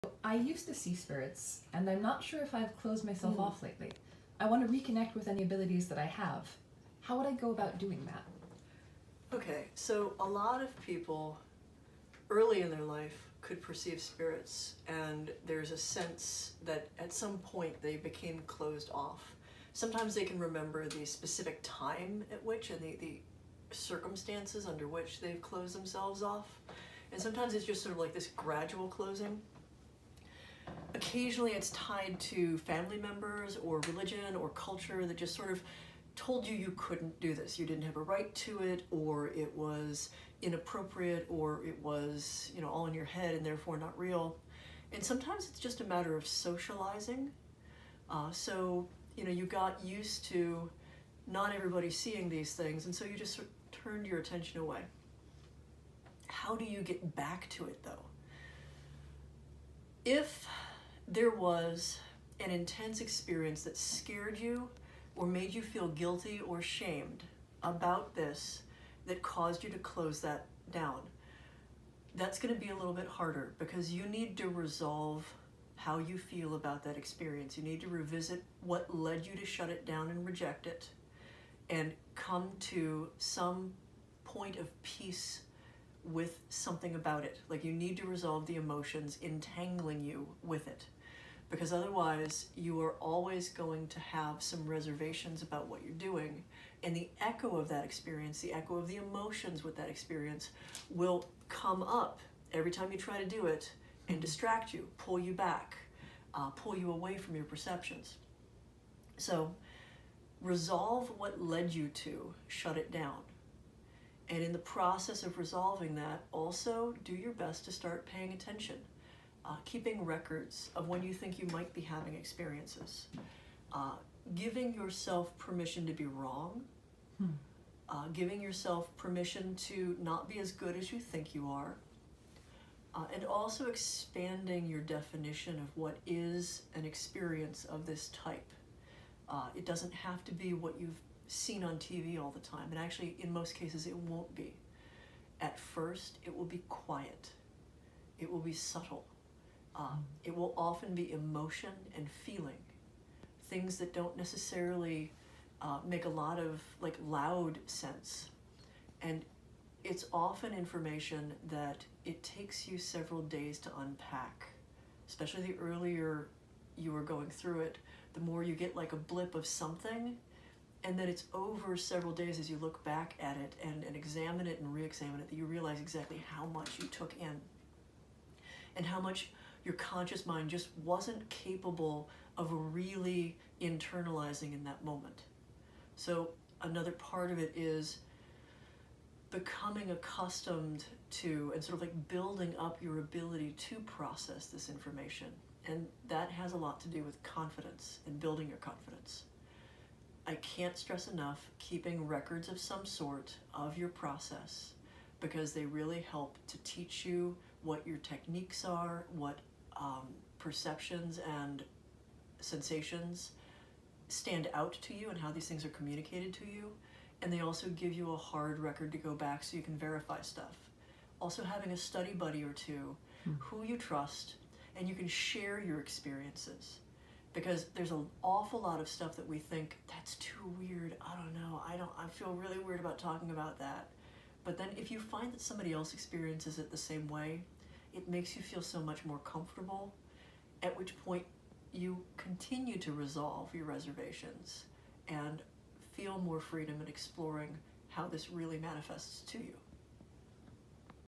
I used to see spirits, and I'm not sure if I've closed myself off lately. I want to reconnect with any abilities that I have. How would I go about doing that? Okay, so a lot of people early in their life could perceive spirits, and there's a sense that at some point they became closed off. Sometimes they can remember the specific time at which and the circumstances under which they've closed themselves off. And sometimes it's just sort of like this gradual closing. Occasionally it's tied to family members or religion or culture that just sort of told you you couldn't do this. You didn't have a right to it, or it was inappropriate, or it was, all in your head and therefore not real. And sometimes it's just a matter of socializing. So you got used to not everybody seeing these things, and so you just sort of turned your attention away. How do you get back to it, though? If there was an intense experience that scared you or made you feel guilty or shamed about this that caused you to close that down, that's going to be a little bit harder, because you need to resolve how you feel about that experience. You need to revisit what led you to shut it down and reject it, and come to some point of peace with something about it. Like, you need to resolve the emotions entangling you with it, because otherwise you are always going to have some reservations about what you're doing, and the echo of that experience, the echo of the emotions with that experience, will come up every time you try to do it and distract you, pull you back, pull you away from your perceptions. So resolve what led you to shut it down. And in the process of resolving that, also do your best to start paying attention, keeping records of when you think you might be having experiences, giving yourself permission to be wrong, giving yourself permission to not be as good as you think you are, and also expanding your definition of what is an experience of this type. It doesn't have to be what you've seen on TV all the time, and actually in most cases it won't be. At first it will be quiet, it will be subtle, it will often be emotion and feeling, things that don't necessarily make a lot of loud sense, and it's often information that it takes you several days to unpack. Especially the earlier you are going through it, the more you get like a blip of something, and then it's over several days as you look back at it and examine it and re-examine it, that you realize exactly how much you took in and how much your conscious mind just wasn't capable of really internalizing in that moment. So another part of it is becoming accustomed to and sort of like building up your ability to process this information. And that has a lot to do with confidence and building your confidence. I can't stress enough keeping records of some sort of your process, because they really help to teach you what your techniques are, what perceptions and sensations stand out to you, and how these things are communicated to you. And they also give you a hard record to go back so you can verify stuff. Also having a study buddy or two who you trust, and you can share your experiences. Because there's an awful lot of stuff that we think, that's too weird, I don't know, I feel really weird about talking about that. But then if you find that somebody else experiences it the same way, it makes you feel so much more comfortable, at which point you continue to resolve your reservations and feel more freedom in exploring how this really manifests to you.